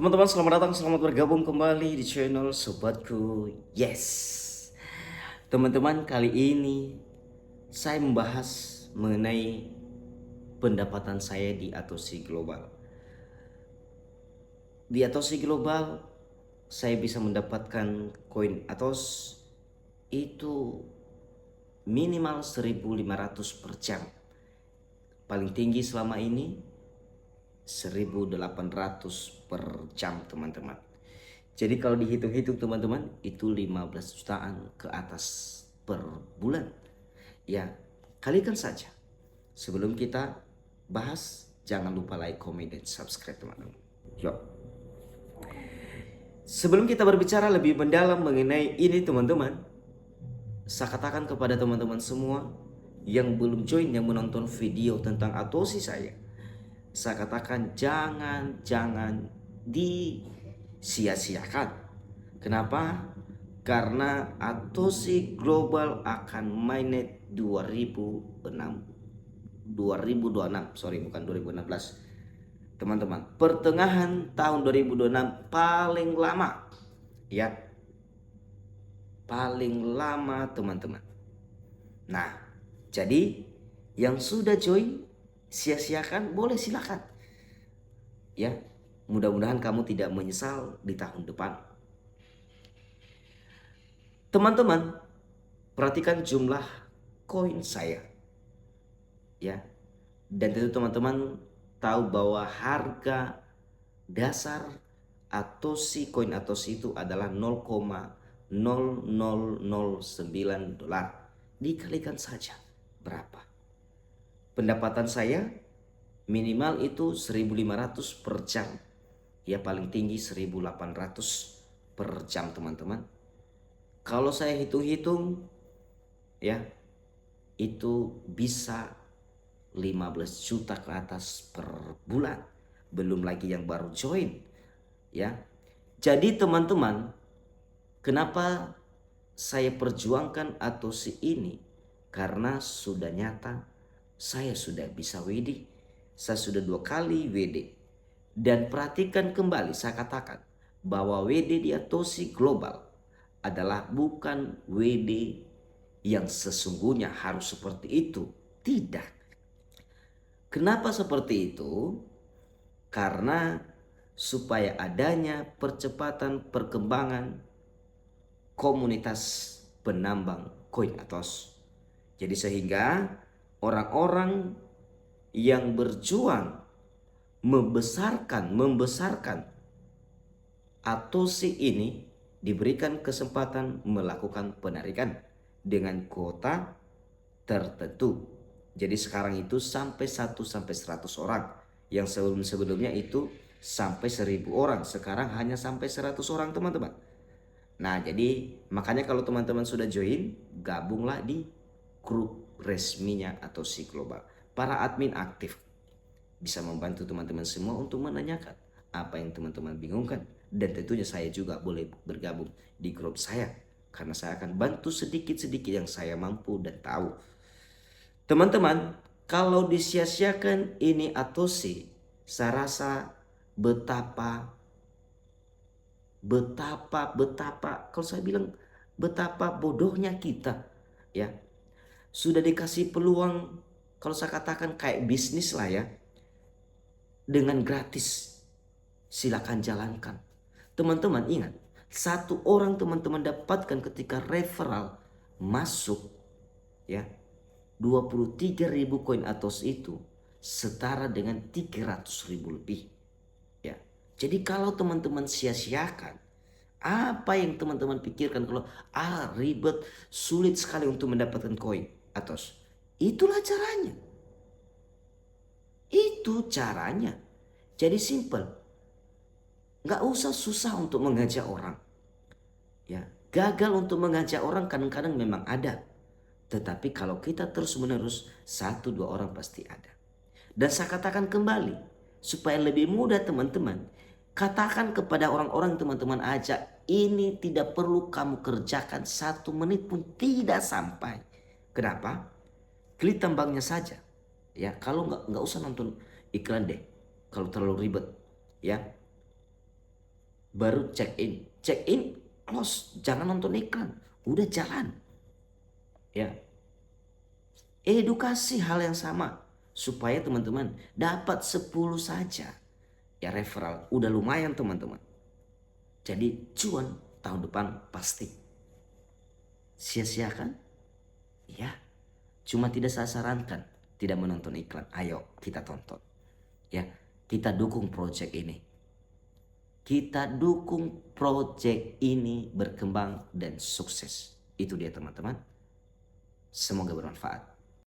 Teman-teman selamat datang, selamat bergabung kembali di channel Sobatku. Yes. Teman-teman, kali ini saya membahas mengenai pendapatan saya di Atosi Global. Di Atosi Global saya bisa mendapatkan koin Atos itu minimal 1.500 per jam. Paling tinggi selama ini 1.800 per jam, teman-teman. Jadi kalau dihitung-hitung teman-teman, itu 15 jutaan ke atas per bulan. Ya, kalikan saja. Sebelum kita bahas, jangan lupa like, comment, dan subscribe teman-teman. Yuk. Sebelum kita berbicara lebih mendalam mengenai ini teman-teman, saya katakan kepada teman-teman semua yang belum join, yang menonton video tentang Atosi saya katakan jangan disia-siakan. Kenapa? Karena Atosi Global akan mainnet 2026, sorry bukan 2016. Teman-teman, pertengahan tahun 2026 paling lama. Ya, paling lama teman-teman. Nah, jadi yang sudah join sia-siakan boleh silakan. Ya, mudah-mudahan kamu tidak menyesal di tahun depan. Teman-teman, perhatikan jumlah koin saya. Ya. Dan tentu teman-teman tahu bahwa harga dasar Atosi koin Atosi itu adalah 0,0009 dolar. Dikalikan saja berapa? Pendapatan saya minimal itu 1.500 per jam. Ya paling tinggi 1.800 per jam teman-teman. Kalau saya hitung-hitung ya itu bisa 15 juta ke atas per bulan. Belum lagi yang baru join ya. Jadi teman-teman, kenapa saya perjuangkan Atosi ini? Karena sudah nyata saya sudah bisa WD. Saya sudah 2 kali WD. Dan perhatikan kembali, saya katakan bahwa WD di Atosi Global adalah bukan WD yang sesungguhnya harus seperti itu. Tidak. Kenapa seperti itu? Karena supaya adanya percepatan perkembangan komunitas penambang koin Atos. Jadi sehingga orang-orang yang berjuang membesarkan Atosi ini diberikan kesempatan melakukan penarikan dengan kuota tertentu. Jadi sekarang itu sampai 1 sampai 100 orang. Yang sebelum-sebelumnya itu sampai 1.000 orang. Sekarang hanya sampai 100 orang teman-teman. Nah jadi makanya kalau teman-teman sudah join, gabunglah di grup resminya Atosi Global. Para admin aktif bisa membantu teman-teman semua untuk menanyakan apa yang teman-teman bingungkan. Dan tentunya saya juga boleh bergabung di grup saya. Karena saya akan bantu sedikit-sedikit yang saya mampu dan tahu. Teman-teman, kalau disia-siakan ini Atosi, saya rasa betapa kalau saya bilang betapa bodohnya kita ya. Sudah dikasih peluang, kalau saya katakan kayak bisnis lah ya, dengan gratis. Silakan jalankan. Teman-teman ingat, satu orang teman-teman dapatkan ketika referral masuk ya 23.000 koin Atos itu setara dengan 300.000 lebih. Ya. Jadi kalau teman-teman sia-siakan, apa yang teman-teman pikirkan kalau ribet, sulit sekali untuk mendapatkan koin Atos. Itulah caranya. Itu caranya. Jadi simple. Nggak usah susah untuk mengajak orang. Ya, gagal untuk mengajak orang kadang-kadang memang ada. Tetapi kalau kita terus-menerus, 1-2 orang pasti ada. Dan saya katakan kembali, supaya lebih mudah teman-teman, katakan kepada orang-orang teman-teman ajak, ini tidak perlu kamu kerjakan 1 menit pun tidak sampai. Kenapa? Klik tambangnya saja. Ya, kalau nggak usah nonton iklan deh. Kalau terlalu ribet, ya. baru check in. Check in, close, jangan nonton iklan, udah jalan. Ya, edukasi hal yang sama supaya teman-teman dapat 10 saja. Ya referral, udah lumayan teman-teman. Jadi cuan tahun depan pasti. Sia-siakan? Ya, cuma tidak saya sarankan tidak menonton iklan. Ayo kita tonton. Ya, kita dukung project ini. Kita dukung project ini berkembang dan sukses. Itu dia teman-teman. Semoga bermanfaat.